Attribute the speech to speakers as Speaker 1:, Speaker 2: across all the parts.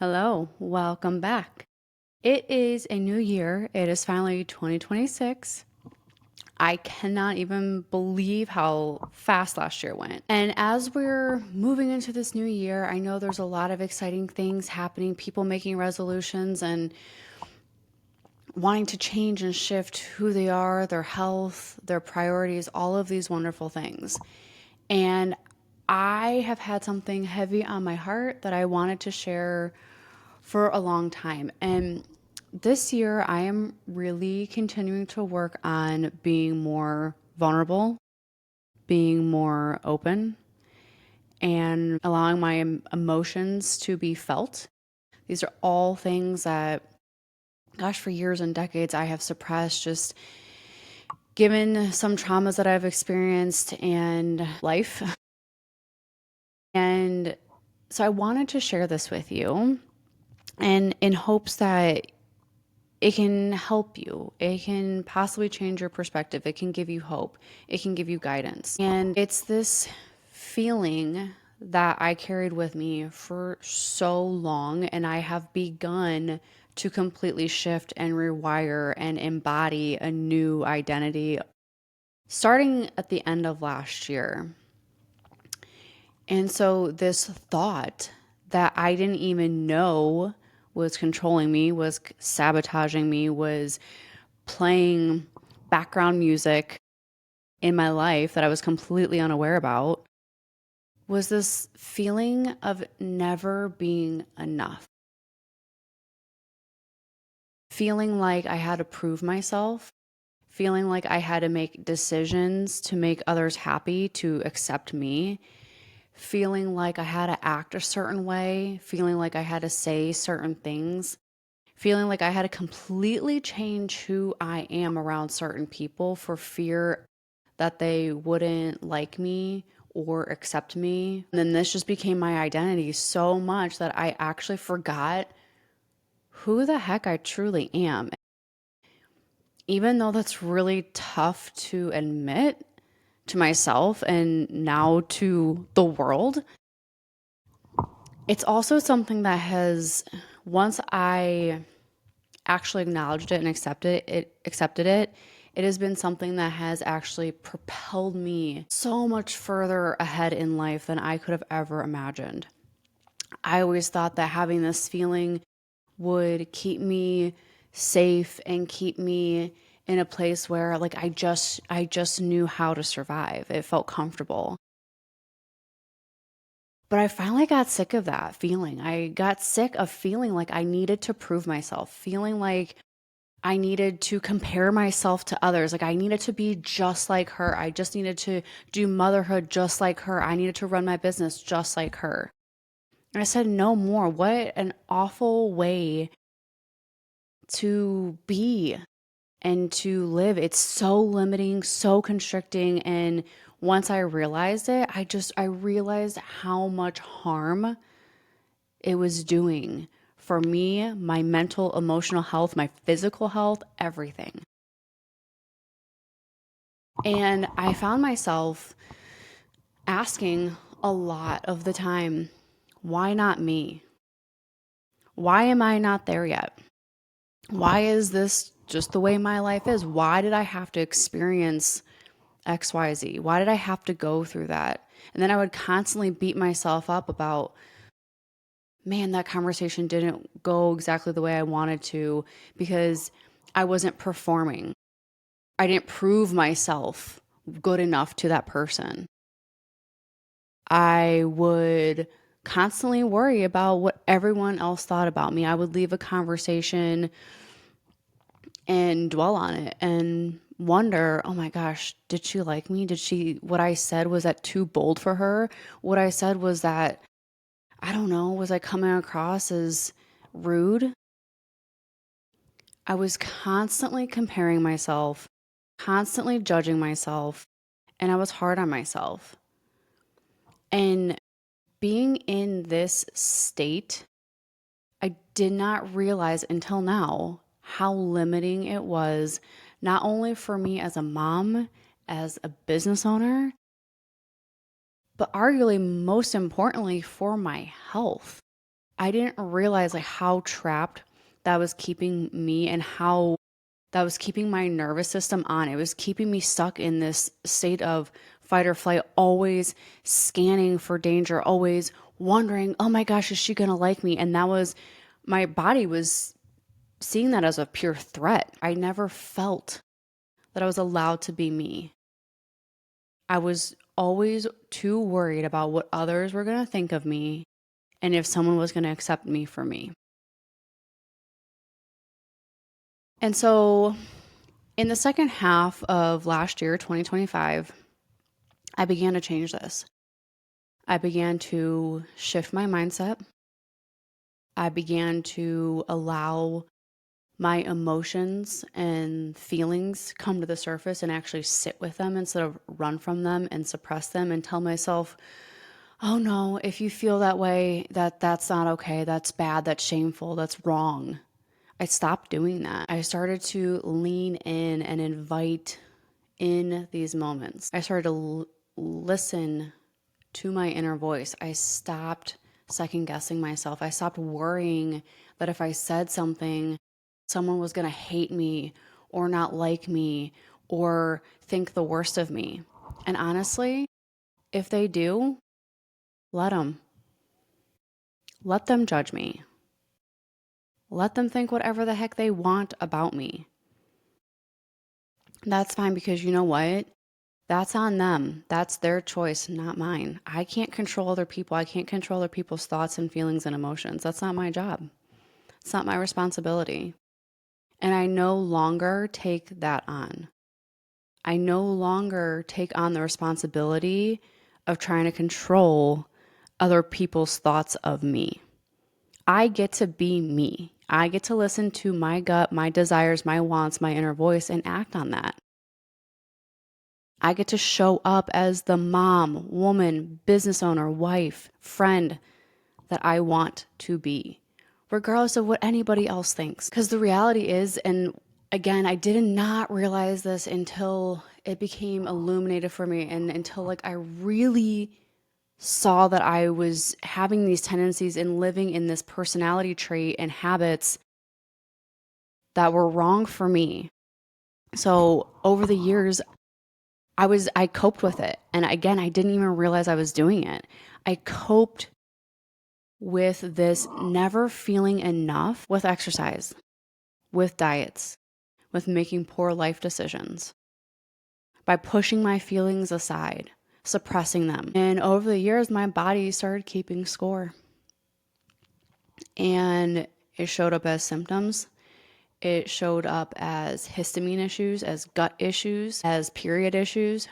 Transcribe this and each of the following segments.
Speaker 1: Hello, welcome back. It is a new year. It is finally 2026. I cannot even believe how fast last year went. And as we're moving into this new year, I know there's a lot of exciting things happening, people making resolutions and wanting to change and shift who they are, their health, their priorities, all of these wonderful things. And I have had something heavy on my heart that I wanted to share for a long time. And this year, I am really continuing to work on being more vulnerable, being more open, and allowing my emotions to be felt. These are all things that, gosh, for years and decades, I have suppressed, just given some traumas that I've experienced and life. And so I wanted to share this with you, and in hopes that it can help you. It can possibly change your perspective. It can give you hope. It can give you guidance. And it's this feeling that I carried with me for so long, and I have begun to completely shift and rewire and embody a new identity starting at the end of last year. And so, this thought that I didn't even know was controlling me, was sabotaging me, was playing background music in my life that I was completely unaware about, was this feeling of never being enough. Feeling like I had to prove myself, feeling like I had to make decisions to make others happy, to accept me, feeling like I had to act a certain way, feeling like I had to say certain things, feeling like I had to completely change who I am around certain people for fear that they wouldn't like me or accept me. And then this just became my identity so much that I actually forgot who the heck I truly am. Even though that's really tough to admit to myself and now to the world, it's also something that has, once I actually acknowledged it and accepted it, it has been something that has actually propelled me so much further ahead in life than I could have ever imagined. I always thought that having this feeling would keep me safe and keep me in a place where like I just knew how to survive. It felt comfortable. But I finally got sick of that feeling. I got sick of feeling like I needed to prove myself, feeling like I needed to compare myself to others. Like I needed to be just like her. I just needed to do motherhood just like her. I needed to run my business just like her. And I said, no more. What an awful way to be and to live. It's so limiting, so constricting. And once I realized it, I realized how much harm it was doing for me, my mental, emotional health, my physical health, everything. And I found myself asking a lot of the time, why not me? Why am I not there yet? Why is this just the way my life is? Why did I have to experience XYZ? Why did I have to go through that? And then I would constantly beat myself up about, man, that conversation didn't go exactly the way I wanted to because I wasn't performing. I didn't prove myself good enough to that person. I would constantly worry about what everyone else thought about me. I would leave a conversation and dwell on it and wonder, oh my gosh, did she like me? What I said, was that too bold for her? What I said, was that, I don't know, was I coming across as rude? I was constantly comparing myself, constantly judging myself, and I was hard on myself. And being in this state, I did not realize until now how limiting it was, not only for me as a mom, as a business owner, but arguably most importantly for my health. I didn't realize like how trapped that was keeping me and how that was keeping my nervous system on. It was keeping me stuck in this state of fight or flight, always scanning for danger, always wondering, oh my gosh, is she going to like me? And that was, my body was seeing that as a pure threat. I never felt that I was allowed to be me. I was always too worried about what others were going to think of me and if someone was going to accept me for me. And so in the second half of last year, 2025, I began to change this. I began to shift my mindset. I began to allow my emotions and feelings come to the surface and actually sit with them instead of run from them and suppress them and tell myself, oh no, if you feel that way, that's not okay. That's bad. That's shameful. That's wrong. I stopped doing that. I started to lean in and invite in these moments. I started to listen to my inner voice. I stopped second guessing myself. I stopped worrying that if I said something, someone was going to hate me or not like me or think the worst of me. And honestly, if they do, let them. Let them judge me. Let them think whatever the heck they want about me. That's fine, because you know what? That's on them. That's their choice, not mine. I can't control other people. I can't control other people's thoughts and feelings and emotions. That's not my job. It's not my responsibility. And I no longer take that on. I no longer take on the responsibility of trying to control other people's thoughts of me. I get to be me. I get to listen to my gut, my desires, my wants, my inner voice, and act on that. I get to show up as the mom, woman, business owner, wife, friend that I want to be, regardless of what anybody else thinks. Because the reality is, and again, I did not realize this until it became illuminated for me, and until like I really saw that I was having these tendencies and living in this personality trait and habits that were wrong for me. So over the years, I coped with it. And again, I didn't even realize I was doing it. I coped with this never feeling enough with exercise, with diets, with making poor life decisions, by pushing my feelings aside, suppressing them. And over the years, my body started keeping score. And it showed up as symptoms. It showed up as histamine issues, as gut issues, as period issues,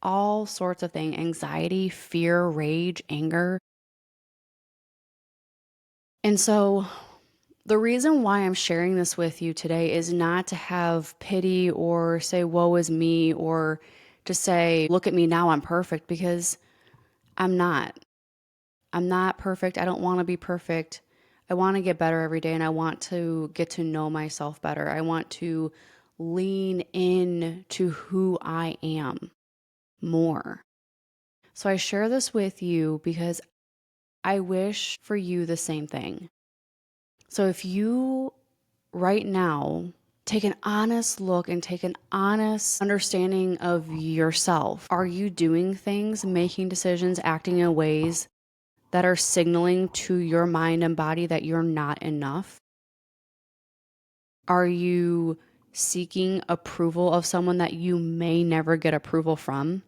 Speaker 1: all sorts of things, anxiety, fear, rage, anger. And so the reason why I'm sharing this with you today is not to have pity or say, woe is me, or to say, look at me now, I'm perfect, because I'm not. I'm not perfect. I don't want to be perfect. I want to get better every day, and I want to get to know myself better. I want to lean in to who I am more. So I share this with you because I wish for you the same thing. So if you right now take an honest look and take an honest understanding of yourself, are you doing things, making decisions, acting in ways that are signaling to your mind and body that you're not enough? Are you seeking approval of someone that you may never get approval from?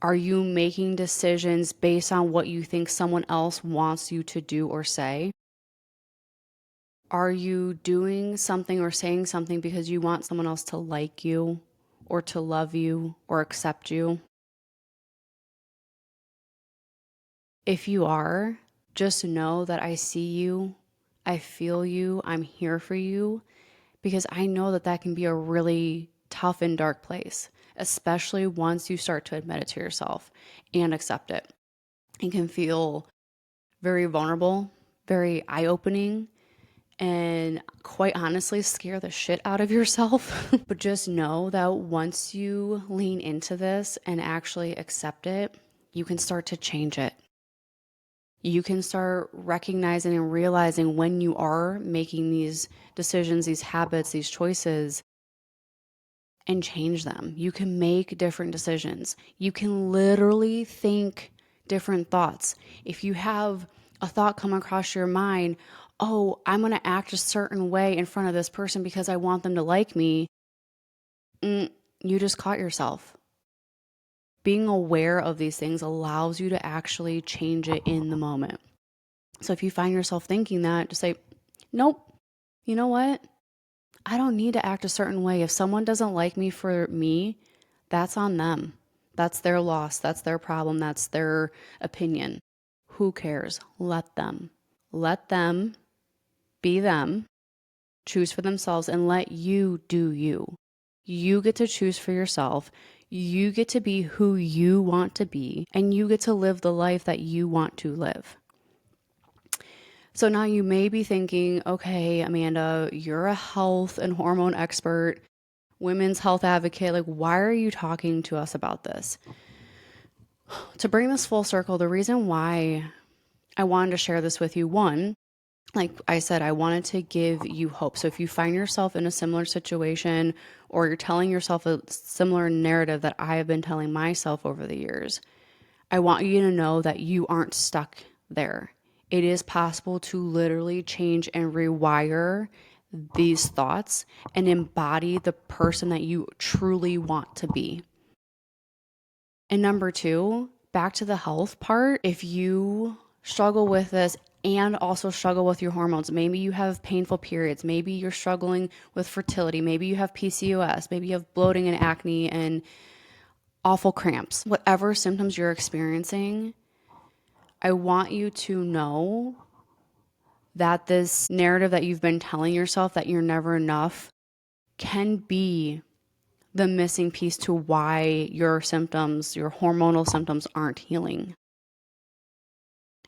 Speaker 1: Are you making decisions based on what you think someone else wants you to do or say? Are you doing something or saying something because you want someone else to like you or to love you or accept you? If you are, just know that I see you, I feel you, I'm here for you, because I know that that can be a really tough and dark place, especially once you start to admit it to yourself and accept it. It can feel very vulnerable, very eye-opening, and quite honestly scare the shit out of yourself. But just know that once you lean into this and actually accept it, you can start to change it. You can start recognizing and realizing when you are making these decisions, these habits, these choices, and change them. You can make different decisions. You can literally think different thoughts. If you have a thought come across your mind, oh, I'm going to act a certain way in front of this person because I want them to like me, you just caught yourself. Being aware of these things allows you to actually change it in the moment. So if you find yourself thinking that, just say, nope, you know what? I don't need to act a certain way. If someone doesn't like me for me, that's on them. That's their loss. That's their problem. That's their opinion. Who cares? Let them. Let them be them, choose for themselves, and let you do you. You get to choose for yourself. You get to be who you want to be, and you get to live the life that you want to live. So now you may be thinking, okay, Amanda, you're a health and hormone expert, women's health advocate. Like, why are you talking to us about this? To bring this full circle, the reason why I wanted to share this with you, one, like I said, I wanted to give you hope. So if you find yourself in a similar situation or you're telling yourself a similar narrative that I have been telling myself over the years, I want you to know that you aren't stuck there. It is possible to literally change and rewire these thoughts and embody the person that you truly want to be. And number two, back to the health part, if you struggle with this and also struggle with your hormones, maybe you have painful periods, maybe you're struggling with fertility, maybe you have PCOS, maybe you have bloating and acne and awful cramps, whatever symptoms you're experiencing, I want you to know that this narrative that you've been telling yourself that you're never enough can be the missing piece to why your symptoms, your hormonal symptoms aren't healing.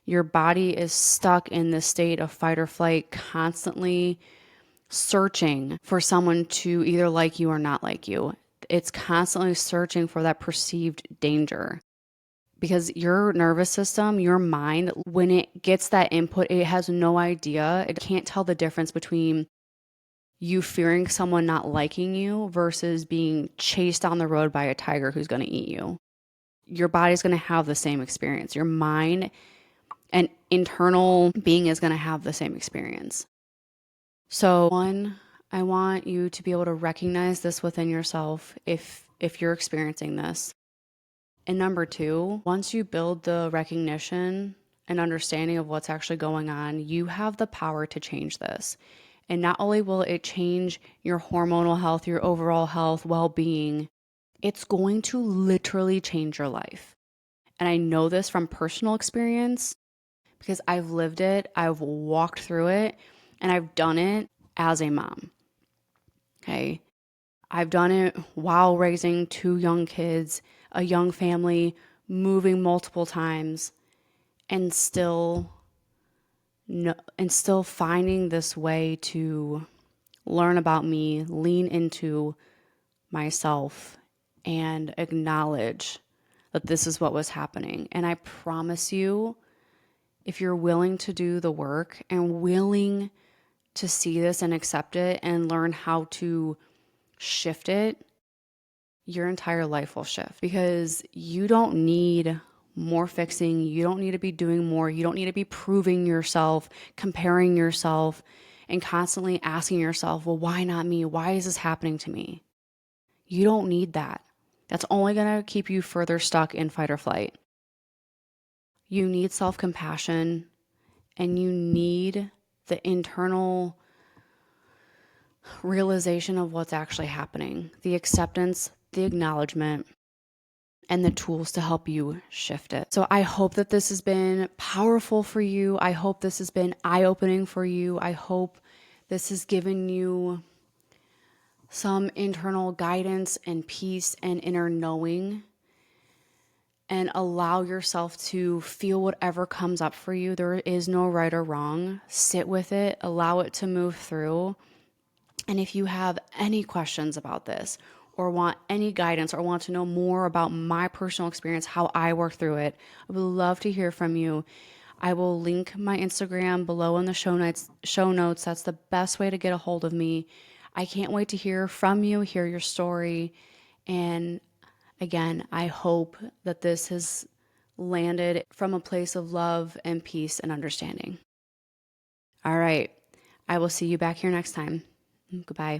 Speaker 1: Your body is stuck in this state of fight or flight, constantly searching for someone to either like you or not like you. It's constantly searching for that perceived danger. Because your nervous system, your mind, when it gets that input, it has no idea. It can't tell the difference between you fearing someone not liking you versus being chased down the road by a tiger who's going to eat you. Your body's going to have the same experience. Your mind and internal being is going to have the same experience. So one, I want you to be able to recognize this within yourself if you're experiencing this. And number two, once you build the recognition and understanding of what's actually going on, you have the power to change this. And not only will it change your hormonal health, your overall health, well-being, it's going to literally change your life. And I know this from personal experience because I've lived it, I've walked through it, and I've done it as a mom. Okay. I've done it while raising two young kids, a young family, moving multiple times, and still finding this way to learn about me, lean into myself, and acknowledge that this is what was happening. And I promise you, if you're willing to do the work and willing to see this and accept it and learn how to shift it, your entire life will shift because you don't need more fixing. You don't need to be doing more. You don't need to be proving yourself, comparing yourself, and constantly asking yourself, well, why not me? Why is this happening to me? You don't need that. That's only going to keep you further stuck in fight or flight. You need self-compassion and you need the internal realization of what's actually happening, the acceptance, the acknowledgement, and the tools to help you shift it. So I hope that this has been powerful for you. I hope this has been eye-opening for you. I hope this has given you some internal guidance and peace and inner knowing, and allow yourself to feel whatever comes up for you. There is no right or wrong. Sit with it, allow it to move through. And if you have any questions about this or want any guidance or want to know more about my personal experience, how I work through it, I would love to hear from you. I will link my Instagram below in the show notes. That's the best way to get a hold of me. I can't wait to hear from you, hear your story. And again, I hope that this has landed from a place of love and peace and understanding. All right. I will see you back here next time. Goodbye.